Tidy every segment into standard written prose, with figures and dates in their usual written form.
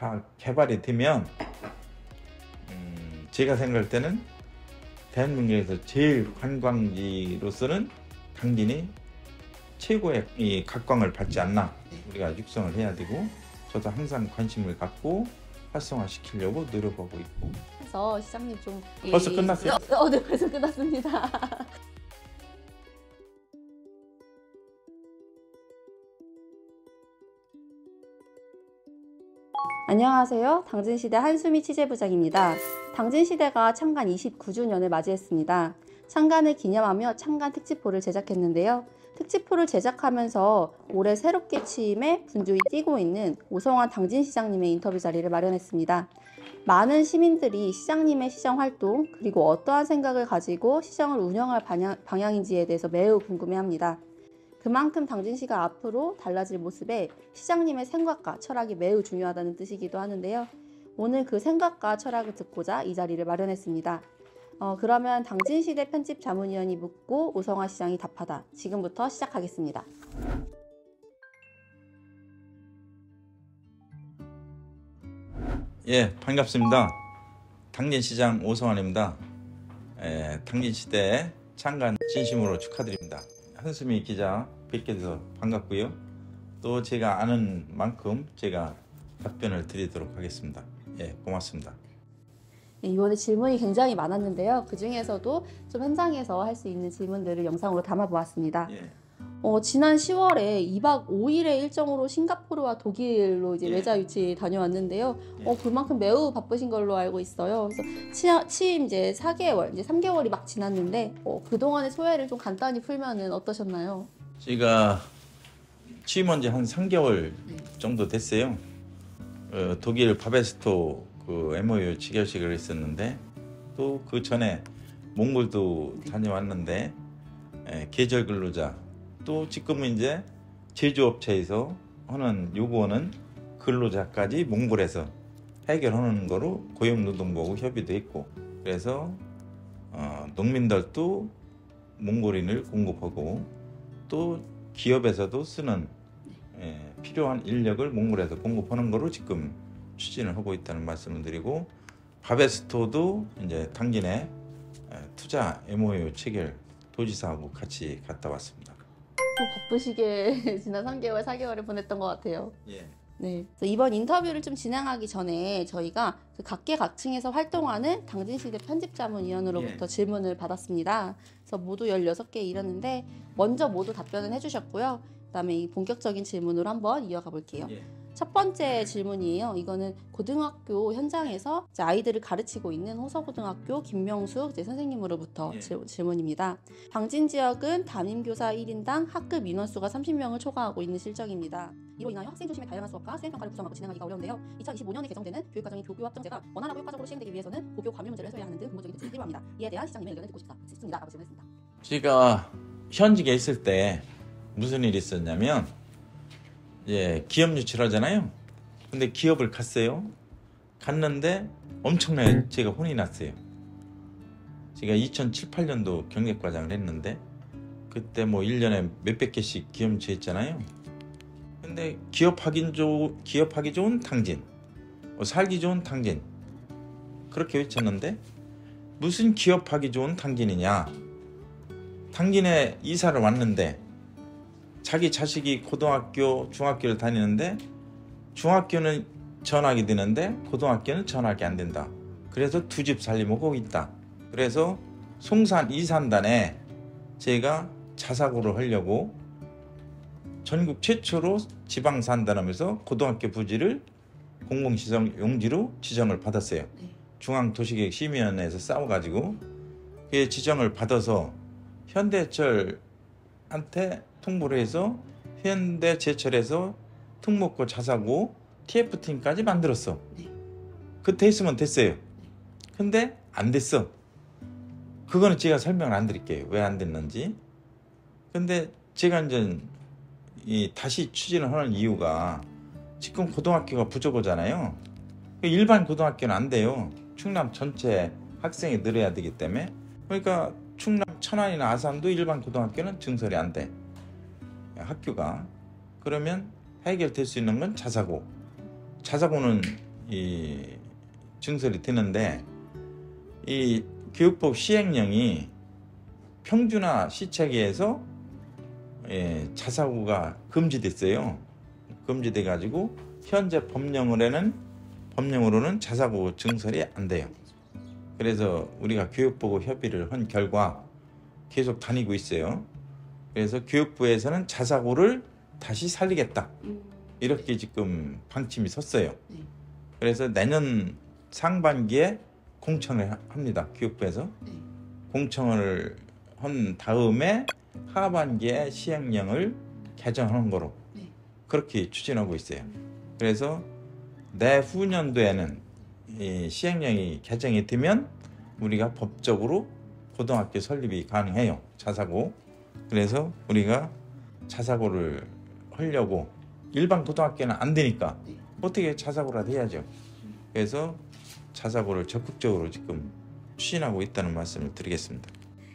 다 개발이 되면 제가 생각할 때는 대한민국에서 제일 관광지로서는 당진이 최고의 이 각광을 받지 않나. 우리가 육성을 해야 되고, 저도 항상 관심을 갖고 활성화시키려고 노력하고 있고. 그래서 시장님 좀 벌써 끝났어요? 네, 벌써 끝났습니다. 안녕하세요. 당진시대 한수미 취재부장입니다. 당진시대가 창간 29주년을 맞이했습니다. 창간을 기념하며 창간 특집호를 제작했는데요. 특집호를 제작하면서 올해 새롭게 취임해 분주히 뛰고 있는 오성환 당진시장님의 인터뷰 자리를 마련했습니다. 많은 시민들이 시장님의 시정 활동, 그리고 어떠한 생각을 가지고 시정을 운영할 방향인지에 대해서 매우 궁금해합니다. 그만큼 당진시가 앞으로 달라질 모습에 시장님의 생각과 철학이 매우 중요하다는 뜻이기도 하는데요. 오늘 그 생각과 철학을 듣고자 이 자리를 마련했습니다. 그러면 당진시대 편집자문위원이 묻고 오성환 시장이 답하다. 지금부터 시작하겠습니다. 예, 반갑습니다. 당진시장 오성환입니다. 당진시대 창간 진심으로 축하드립니다. 한수미 기자 뵙게 돼서 반갑고요. 또 제가 아는 만큼 제가 답변을 드리도록 하겠습니다. 예, 고맙습니다. 이번에 질문이 굉장히 많았는데요. 그 중에서도 좀 현장에서 할 수 있는 질문들을 영상으로 담아보았습니다. 예. 지난 10월에 2박 5일의 일정으로 싱가포르와 독일로 이제 외자 유치 다녀왔는데요. 그만큼 매우 바쁘신 걸로 알고 있어요. 그래서 취임 이제 4개월, 이제 3개월이 막 지났는데 그동안의 소회를 좀 간단히 풀면은 어떠셨나요? 제가 취임한 지 한 3개월 정도 됐어요. 독일 바베스토 그 MOU 취결식을 했었는데, 또 그 전에 몽골도 다녀왔는데, 계절 근로자, 또 지금은 이제 제조업체에서 하는 요구하는 근로자까지 몽골에서 해결하는 거로 고용노동부하고 협의도 했고, 그래서 농민들도 몽골인을 공급하고, 또 기업에서도 쓰는 필요한 인력을 몽골에서 공급하는 거로 지금 추진을 하고 있다는 말씀을 드리고, 바베스토도 이제 당진에 투자 MOU 체결 도지사하고 같이 갔다 왔습니다. 바쁘시게 지난 3개월, 4개월을 보냈던 것 같아요. 예. 네. 그래서 이번 인터뷰를 좀 진행하기 전에 저희가 그 각계각층에서 활동하는 당진시대 편집자문위원으로부터 질문을 받았습니다. 그래서 모두 16개 이뤘는데 먼저 모두 답변을 해주셨고요. 그다음에 이 본격적인 질문으로 한번 이어가 볼게요. 첫 번째 질문이에요. 이거는 고등학교 현장에서 이제 아이들을 가르치고 있는 호서고등학교 김명숙 선생님으로부터 질문입니다. 당진 지역은 담임교사 1인당 학급 인원수가 30명을 초과하고 있는 실정입니다. 이로 인하여 학생 중심의 다양한 수업과 수행평가를 구성하고 진행하기가 어려운데요. 2025년에 개정되는 교육과정인 교교합정제가 원활하고 효과적으로 시행되기 위해서는 고교 과밀 문제를 해소해야 하는 등 근본적인 조치가 필요합니다. 이에 대한 시장님의 의견을 듣고 싶습니다. 라고 질문했습니다. 제가 현직에 있을 때 무슨 일이 있었냐면, 기업 유치를 하잖아요. 근데 기업을 갔어요. 갔는데 엄청나게 제가 혼이 났어요. 제가 2007, 8년도 경력과장을 했는데, 그때 뭐 1년에 몇백 개씩 기업 유치했잖아요. 근데 기업하기 좋은 당진, 살기 좋은 당진, 그렇게 외쳤는데, 무슨 기업하기 좋은 당진이냐. 당진에 이사를 왔는데 자기 자식이 고등학교, 중학교를 다니는데 중학교는 전학이 되는데 고등학교는 전학이 안 된다. 그래서 두 집 살림하고 있다. 그래서 송산 이산단에 제가 자사고를 하려고 전국 최초로 지방산단하면서 고등학교 부지를 공공시설 용지로 지정을 받았어요. 중앙도시계획심의위원회에서 싸워가지고 그 지정을 받아서 현대철한테 통보를 해서 현대제철에서 특목고 자사고 TF팀까지 만들었어. 그때 했으면 됐어요. 근데 안 됐어. 그거는 제가 설명을 안 드릴게요. 왜 안 됐는지. 근데 제가 이제 다시 추진을 하는 이유가, 지금 고등학교가 부족하잖아요. 일반 고등학교는 안 돼요. 충남 전체 학생이 늘어야 되기 때문에. 그러니까 충남 천안이나 아산도 일반 고등학교는 증설이 안 돼. 학교가. 그러면 해결될 수 있는 건 자사고. 자사고는 이 증설이 되는데 이 교육법 시행령이 평준화 시책에서 자사고가 금지됐어요. 금지돼 가지고 현재 법령으로는 자사고 증설이 안 돼요. 그래서 우리가 교육부하고 협의를 한 결과 계속 다니고 있어요. 그래서 교육부에서는 자사고를 다시 살리겠다. 이렇게 지금 방침이 섰어요. 그래서 내년 상반기에 공청을 합니다. 교육부에서. 공청을 한 다음에 하반기에 시행령을 개정하는 거로 그렇게 추진하고 있어요. 그래서 내후년도에는 이 시행령이 개정이 되면 우리가 법적으로 고등학교 설립이 가능해요. 자사고. 그래서 우리가 자사고를 하려고 일반 고등학교는 안 되니까 어떻게 자사고라도 해야죠. 그래서 자사고를 적극적으로 지금 추진하고 있다는 말씀을 드리겠습니다.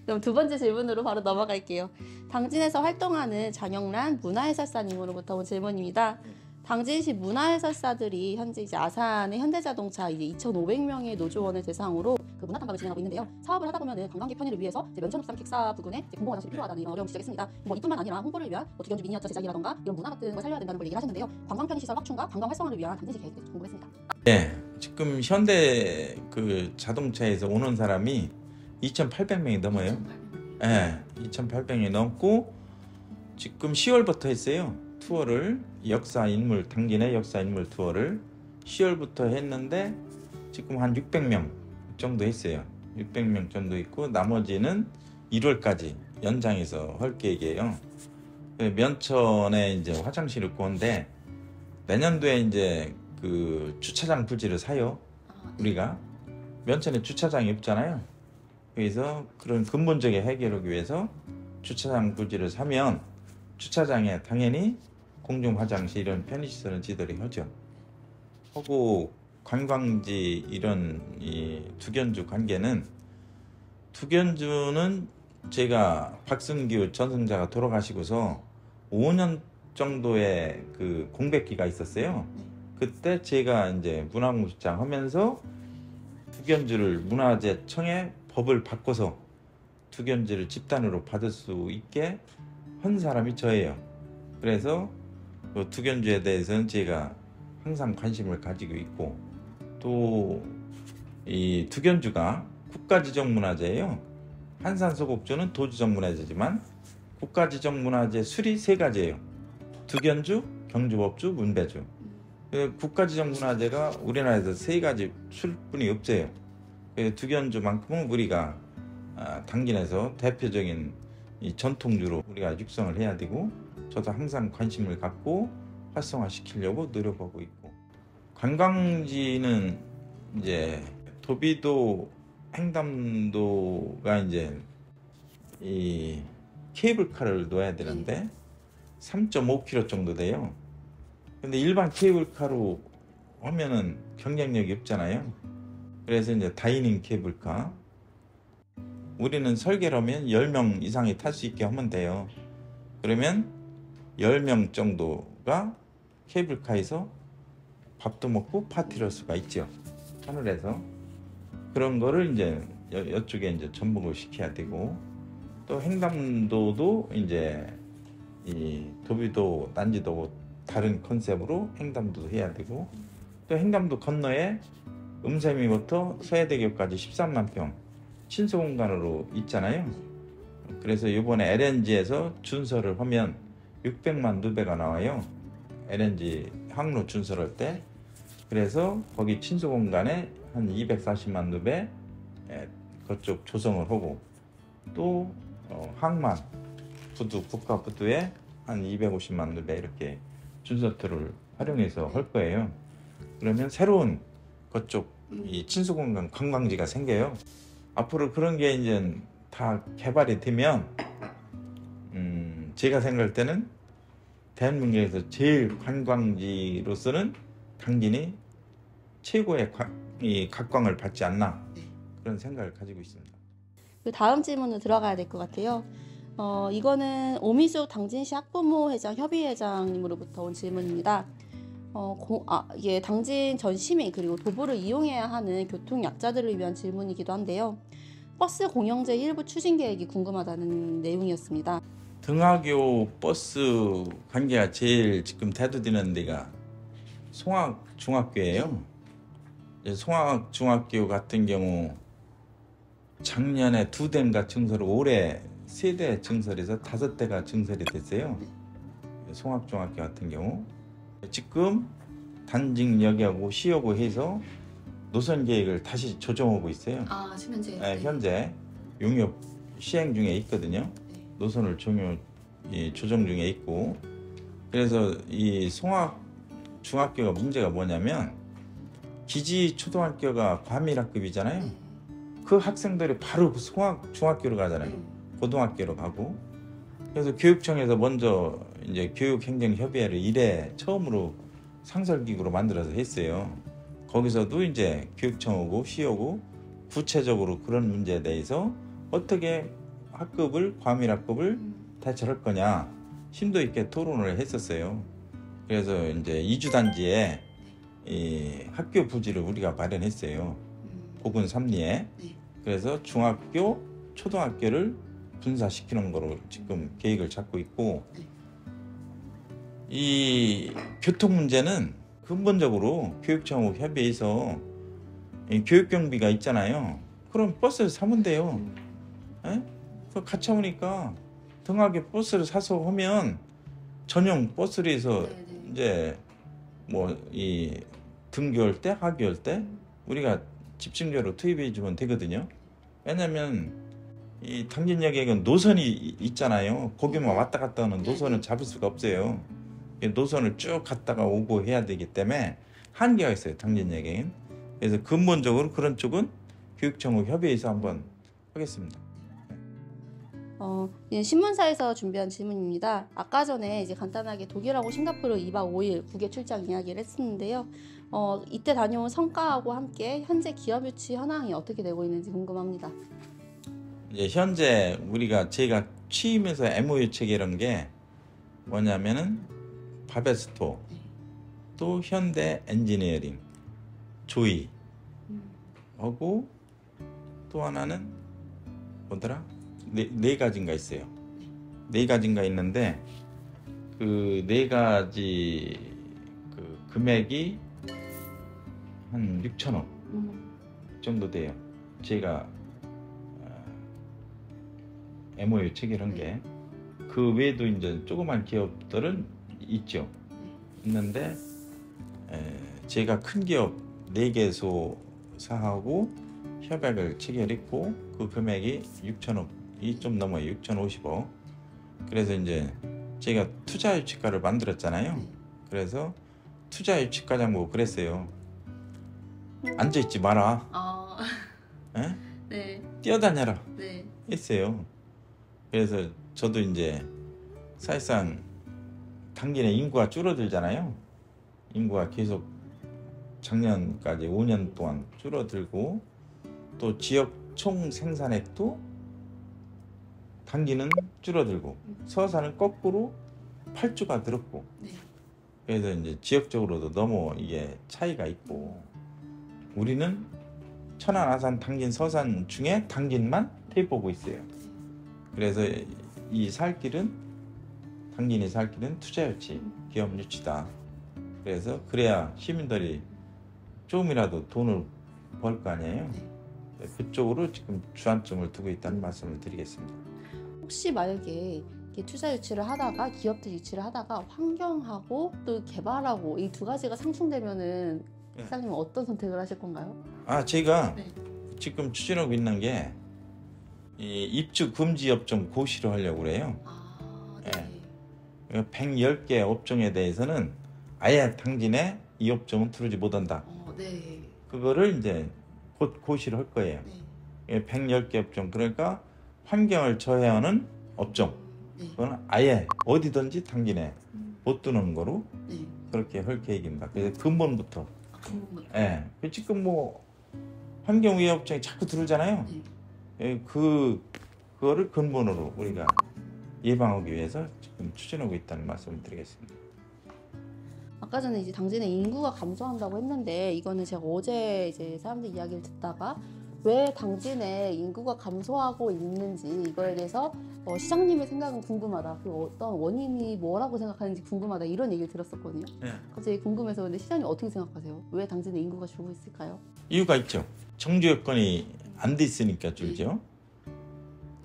그럼 두 번째 질문으로 바로 넘어갈게요. 당진에서 활동하는 장영란 문화해설사님으로부터 온 질문입니다. 당진시 문화해설사들이 현재 이제 아산의 현대자동차 이제 2,500명의 노조원을 대상으로 그 문화탐방을 진행하고 있는데요. 사업을 하다 보면은 관광객 편의를 위해서 이제 면천읍산 객사 부근에 공공 화장실이 필요하다는 이런 어려움을 지적했습니다. 뭐 이뿐만 아니라 홍보를 위한 두견주 미니어처 제작이라던가 이런 문화 같은 걸 살려야 된다는 걸 얘기를 하셨는데요. 관광 편의 시설 확충과 관광 활성화를 위한 당진시 계획에 대해서 궁금했습니다. 네, 지금 현대 그 자동차에서 오는 사람이 2,800명이 넘어요. 네, 2,800명이 넘고 지금 10월부터 했어요. 투어를 당진의 역사 인물 투어를 10월부터 했는데 지금 한 600명 정도 했어요. 600명 정도 있고 나머지는 1월까지 연장해서 할 계획이에요. 면천에 이제 화장실 있고 한데 내년도에 이제 그 주차장 부지를 사요. 우리가 면천에 주차장이 없잖아요. 그래서 그런 근본적인 해결하기 위해서 주차장 부지를 사면 주차장에 당연히 공중 화장실 이런 편의시설은 지들이 하죠. 하고 관광지 이런 이 두견주 관계는 두견주는 제가 박승규 전승자가 돌아가시고서 5년 정도의 그 공백기가 있었어요. 그때 제가 이제 문화공시장 하면서 두견주를 문화재청에 법을 바꿔서 두견주를 집단으로 받을 수 있게 한 사람이 저예요. 그래서 그 두견주에 대해서는 제가 항상 관심을 가지고 있고 또 이 두견주가 국가지정문화재예요. 한산소곡주는 도주정문화재지만 국가지정문화재 술이 3가지예요. 두견주, 경주법주, 문배주. 국가지정문화재가 우리나라에서 3가지 술뿐이 없어요. 두견주만큼은 우리가 당진에서 대표적인 이 전통주로 우리가 육성을 해야 되고 저도 항상 관심을 갖고 활성화시키려고 노력하고 있고 관광지는 이제 도비도 횡담도가 이제 이 케이블카를 놓아야 되는데 3.5km 정도 돼요. 근데 일반 케이블카로 하면은 경쟁력이 없잖아요. 그래서 이제 다이닝 케이블카 우리는 설계를 하면 10명 이상이 탈 수 있게 하면 돼요. 그러면 10명 정도가 케이블카에서 밥도 먹고 파티를 할 수가 있죠. 하늘에서. 그런 거를 이제 이쪽에 이제 접목을 시켜야 되고 또 횡담도도 이제 이 도비도 난지도 다른 컨셉으로 횡담도도 해야 되고 또 횡담도 건너에 음세미부터 서해대교까지 13만 평 친수공간으로 있잖아요. 그래서 이번에 LNG에서 준설을 하면 600만 누배가 나와요. LNG 항로 준설할 때. 그래서 거기 친수공간에 한 240만 누배 그쪽 조성을 하고 또 항만 부두 국가 부두에 한 250만 누배 이렇게 준설토를 활용해서 할 거예요. 그러면 새로운 그쪽 이 친수공간 관광지가 생겨요. 앞으로 그런 게 이제 다 개발이 되면 제가 생각할 때는 대한민국에서 제일 관광지로서는 당진이 최고의 이 각광을 받지 않나 그런 생각을 가지고 있습니다. 그 다음 질문으로 들어가야 될 것 같아요. 이거는 오미숙 당진시 학부모 회장 협의회장님으로부터 온 질문입니다. 이게 당진 전 시민 그리고 도보를 이용해야 하는 교통약자들을 위한 질문이기도 한데요. 버스 공영제 일부 추진 계획이 궁금하다는 내용이었습니다. 등하교 버스 관계가 제일 지금 대두되는 데가 송악중학교예요. 송악중학교 같은 경우 작년에 2대인가 증설, 올해 3대 증설에서 5대가 증설이 됐어요. 송악중학교 같은 경우 지금 단직역하고 시하고 해서 노선 계획을 다시 조정하고 있어요. 현재? 네, 현재 용역 시행 중에 있거든요. 네. 노선을 조정 중에 있고, 그래서 이 송악중학교가 문제가 뭐냐면 기지 초등학교가 과밀학급이잖아요. 네. 그 학생들이 바로 그 송악중학교로 가잖아요. 고등학교로 가고. 그래서 교육청에서 먼저 이제 교육행정협의회를 1회 처음으로 상설기구로 만들어서 했어요. 거기서도 이제 교육청하고 시하고 구체적으로 그런 문제에 대해서 어떻게 과밀학급을 대처할 거냐 심도 있게 토론을 했었어요. 그래서 이제 이주단지에 이 학교 부지를 우리가 마련했어요. 보군 3리에. 그래서 중학교, 초등학교를 분사시키는 거로 지금 계획을 잡고 있고, 이 교통 문제는 근본적으로 교육청하고 협의해서 이 교육경비가 있잖아요. 그럼 버스를 사면 돼요. 그 같이 오니까 등하교 버스를 사서 하면 전용 버스를 해서 이제 뭐 이 등교할 때, 하교할 때 우리가 집중적으로 투입해 주면 되거든요. 왜냐면 이 당진역에는 노선이 있잖아요. 거기만 왔다 갔다 하는 노선은 잡을 수가 없어요. 노선을 쭉 갔다가 오고 해야 되기 때문에 한계가 있어요, 당진역에는. 그래서 근본적으로 그런 쪽은 교육청하고 협의해서 한번 하겠습니다. 신문사에서 준비한 질문입니다. 아까 전에 이제 간단하게 독일하고 싱가포르 2박 5일 국외 출장 이야기를 했었는데요. 이때 다녀온 성과하고 함께 현재 기업 유치 현황이 어떻게 되고 있는지 궁금합니다. 이제 현재 제가 취임해서 MOU 체결한 게 뭐냐면은 바베스토, 또 현대 엔지니어링, 조이 하고 또 하나는 뭐더라? 네 가지인가 있어요. 네 가지인가 있는데 그 네 가지 그 금액이 한 6천억 정도 돼요. 제가 MOU 체결한 게. 그 외에도 이제 조그만 기업들은 있죠. 있는데 제가 큰 기업 4개소사하고 협약을 체결했고 그 금액이 6천억이 좀 넘어요. 6,050억. 그래서 이제 제가 투자유치과를 만들었잖아요. 그래서 투자유치과장보고 그랬어요. 앉아있지 마라. 네. 뛰어다녀라. 네. 했어요. 그래서 저도 이제 사실상 당진의 인구가 줄어들잖아요. 인구가 계속 작년까지 5년 동안 줄어들고, 또 지역 총 생산액도 당진은 줄어들고 서산은 거꾸로 8주가 늘었고, 그래서 이제 지역적으로도 너무 이게 차이가 있고, 우리는 천안, 아산, 당진, 서산 중에 당진만 대보고 있어요. 그래서 이 살 길은, 당진이 살 길은 투자유치, 기업 유치다. 그래서 그래야 시민들이 조금이라도 돈을 벌 거 아니에요. 그쪽으로 지금 주안점을 두고 있다는 말씀을 드리겠습니다. 혹시 만약에 투자 유치를 하다가 기업들 유치를 하다가 환경하고 또 개발하고 이 두 가지가 상충되면은 사장님은 어떤 선택을 하실 건가요? 제가 지금 추진하고 있는 게 이 입주 금지 업종 고시를 하려고 그래요. 110개 업종에 대해서는 아예 당진에 이 업종은 들어오지 못한다. 그거를 이제 곧 고시를 할 거예요. 110개 업종, 그러니까 환경을 저해하는 업종, 그건 아예 어디든지 당진에 못 두는 거로 그렇게 할 계획입니다. 그래서 근본부터. 지금 뭐 환경위해 업종이 자꾸 들어오잖아요. 그거를 근본으로 우리가 예방하기 위해서 지금 추진하고 있다는 말씀을 드리겠습니다. 아까 전에 이제 당진의 인구가 감소한다고 했는데 이거는 제가 어제 이제 사람들 이야기를 듣다가 왜 당진의 인구가 감소하고 있는지 이거에 대해서 시장님의 생각은 궁금하다. 그 어떤 원인이 뭐라고 생각하는지 궁금하다. 이런 얘기를 들었었거든요. 네. 갑자기 궁금해서 근데 시장님 어떻게 생각하세요? 왜 당진의 인구가 줄고 있을까요? 이유가 있죠. 정주 여건이 안 돼 있으니까 줄죠.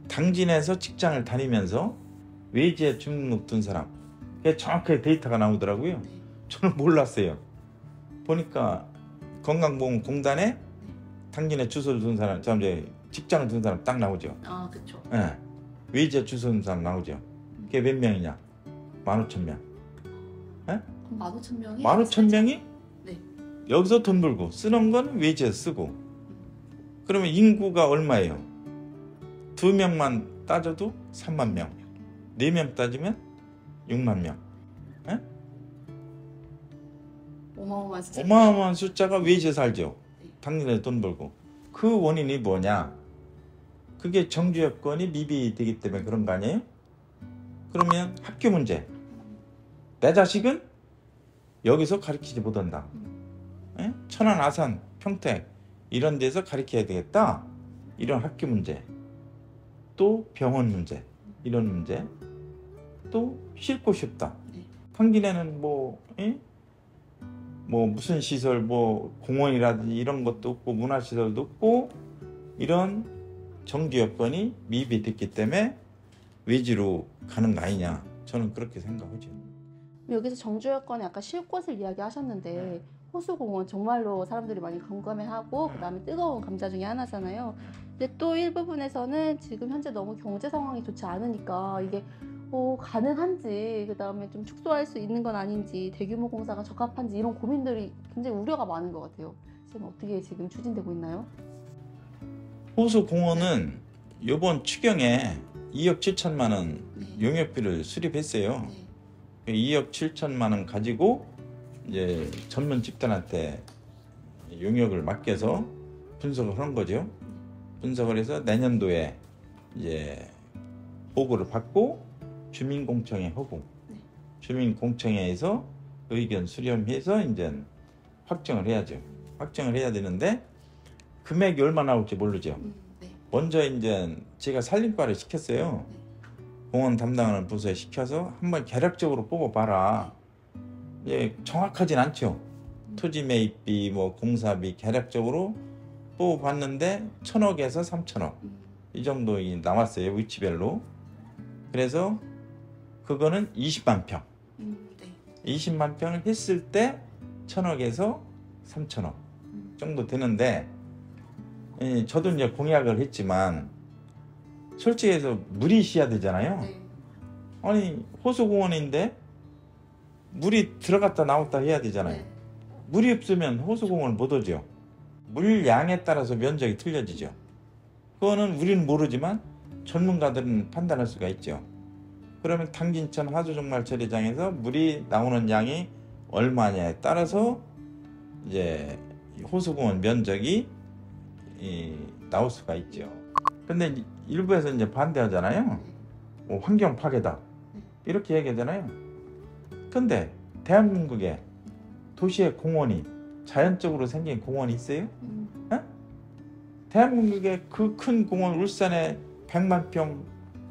당진에서 직장을 다니면서 외지에 주민등록 둔 사람, 그게 정확하게 데이터가 나오더라고요. 저는 몰랐어요. 보니까 건강보험공단에 당진에 주소를 둔 사람, 이제 직장을 둔 사람 딱 나오죠. 아, 그렇죠. 예. 외지에 주소 둔 사람 나오죠. 그게 몇 명이냐? 15,000명. 예? 15,000명이? 15,000명이 네. 여기서 돈 벌고 쓰는 건 외지에 쓰고. 그러면 인구가 얼마예요? 2명만 따져도 3만 명. 4명 따지면 6만 명. 예? 어마어마한 숫자. 어마어마한 숫자가 외지에 살죠. 당진에 돈 벌고. 그 원인이 뭐냐? 그게 정주 여건이 미비되기 때문에 그런 거 아니에요? 그러면 학교 문제. 내 자식은 여기서 가르치지 못한다. 예? 천안, 아산, 평택 이런 데서 가르쳐야 되겠다. 이런 학교 문제. 또 병원 문제. 이런 문제. 또 쉴 곳이 없다. 당진에는 뭐 무슨 시설, 뭐 공원이라든지 이런 것도 없고 문화시설도 없고 이런 정주 여건이 미비됐기 때문에 외지로 가는 거 아니냐. 저는 그렇게 생각하죠. 여기서 정주 여건에 아까 쉴 곳을 이야기하셨는데 호수공원 정말로 사람들이 많이 공감해하고 그다음에 뜨거운 감자 중에 하나잖아요. 근데 또 일부분에서는 지금 현재 너무 경제 상황이 좋지 않으니까 이게 가능한지 그다음에 좀 축소할 수 있는 건 아닌지 대규모 공사가 적합한지 이런 고민들이 굉장히 우려가 많은 것 같아요. 지금 어떻게 지금 추진되고 있나요? 호수공원은 이번 추경에 2억 7천만 원 용역비를 수립했어요. 2억 7천만 원 가지고 이제 전문 집단한테 용역을 맡겨서 분석을 한 거죠. 분석을 해서 내년도에 이제 보고를 받고 주민공청회 하고 주민공청회에서 의견 수렴해서 이제 확정을 해야죠. 확정을 해야 되는데 금액이 얼마 나올지 모르죠. 먼저 이제 제가 산림과를 시켰어요. 공원 담당하는 부서에 시켜서 한번 개략적으로 뽑아봐라. 예, 정확하진 않죠. 토지 매입비, 뭐 공사비 개략적으로 뽑아봤는데 1,000억에서 3,000억 이 정도 나왔어요. 위치별로. 그래서 그거는 20만 평. 20만 평을 했을 때 1,000억에서 3,000억 정도 되는데 저도 이제 공약을 했지만 솔직히 해서 물이 시야 되잖아요. 아니 호수공원인데 물이 들어갔다 나왔다 해야 되잖아요. 물이 없으면 호수공원을 못 오죠. 물량에 따라서 면적이 틀려지죠. 그거는 우리는 모르지만 전문가들은 판단할 수가 있죠. 그러면 당진천 하수종말 처리장에서 물이 나오는 양이 얼마냐에 따라서 이제 호수공원 면적이 나올 수가 있죠. 근데 일부에서 이제 반대하잖아요. 환경 파괴다 이렇게 얘기하잖아요. 근데 대한민국에 도시의 공원이 자연적으로 생긴 공원이 있어요? 대한민국의 그 큰 공원, 울산에 100만 평,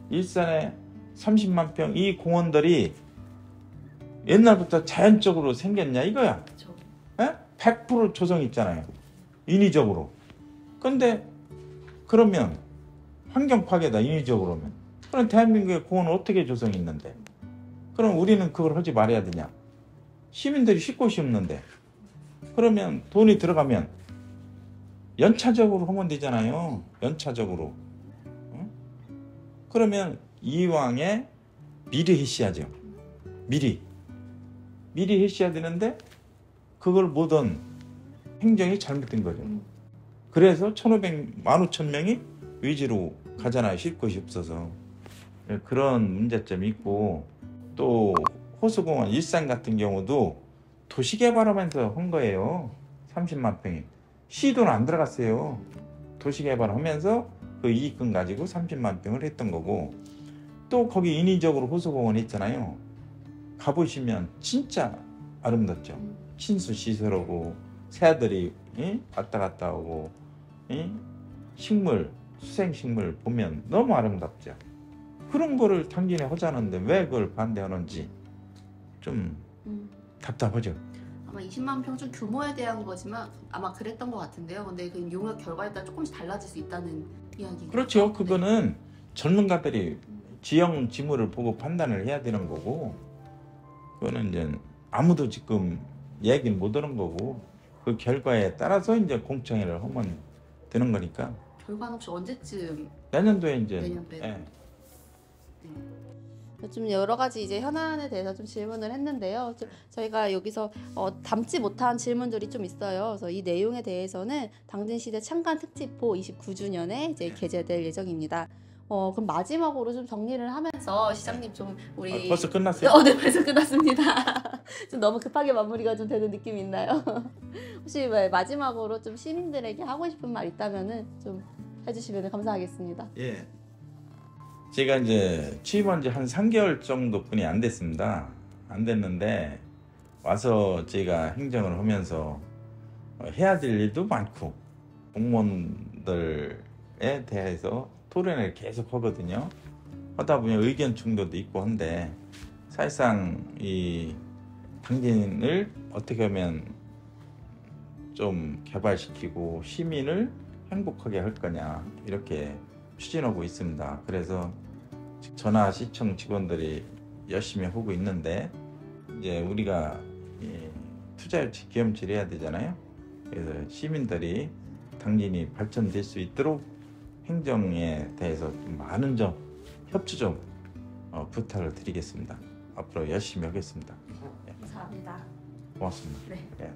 일산에 30만 평, 이 공원들이 옛날부터 자연적으로 생겼냐 이거야. 100% 조성이 있잖아요. 인위적으로. 근데 그러면 환경 파괴다 인위적으로면. 그럼 대한민국의 공원은 어떻게 조성이 있는데? 그럼 우리는 그걸 하지 말아야 되냐? 시민들이 쉴 곳이 없는데. 그러면 돈이 들어가면 연차적으로 하면 되잖아요. 연차적으로. 그러면 이왕에 미리 했어야죠. 미리 했어야 되는데 그걸 못한 행정이 잘못된 거죠. 그래서 15,000명이 외지로 가잖아요. 쉴 곳이 없어서. 그런 문제점이 있고 또 호수공원 일산 같은 경우도 도시개발하면서 한 거예요. 30만 평이. 시도는 안 들어갔어요. 도시개발하면서 그 이익금 가지고 30만 평을 했던 거고 또 거기 인위적으로 호수공원 있잖아요. 가보시면 진짜 아름답죠. 친수 시설하고 새아들이 왔다 갔다 오고 식물 수생식물 보면 너무 아름답죠. 그런 거를 당진에 하자는데 왜 그걸 반대하는지 좀 답답하죠. 아마 20만 평 좀 규모에 대한 거지만 아마 그랬던 것 같은데요. 근데 그 용역 결과에 따라 조금씩 달라질 수 있다는 이야기. 그렇죠. 그거는 전문가들이 지형 지물을 보고 판단을 해야 되는 거고, 그거는 이제 아무도 지금 얘기는 못 하는 거고, 그 결과에 따라서 이제 공청회를 하면 되는 거니까. 결과는 혹시 언제쯤? 내년도에 이제 내년도에. 예. 좀 여러 가지 이제 현안에 대해서 좀 질문을 했는데요. 좀 저희가 여기서 담지 못한 질문들이 좀 있어요. 그래서 이 내용에 대해서는 당진시대 창간 특집호 29주년에 이제 게재될 예정입니다. 그럼 마지막으로 좀 정리를 하면서 시장님 좀 우리 벌써 끝났어요? 네, 벌써 끝났습니다. 좀 너무 급하게 마무리가 좀 되는 느낌이 있나요? 혹시 마지막으로 좀 시민들에게 하고 싶은 말 있다면은 좀 해주시면 감사하겠습니다. 예. 제가 이제 취임한 지 한 3개월 정도뿐이 안 됐습니다. 안 됐는데 와서 제가 행정을 하면서 해야 될 일도 많고 공무원들에 대해서 토론을 계속 하거든요. 하다 보면 의견 충돌도 있고 한데 사실상 이 당진을 어떻게 하면 좀 개발시키고 시민을 행복하게 할 거냐 이렇게 추진하고 있습니다. 그래서 전화 시청 직원들이 열심히 하고 있는데 이제 우리가 투자유치 기염치를 해야 되잖아요. 그래서 시민들이 당진이 발전될 수 있도록 행정에 대해서 좀 많은 점 협조 좀 부탁을 드리겠습니다. 앞으로 열심히 하겠습니다. 감사합니다. 고맙습니다. 네. 예.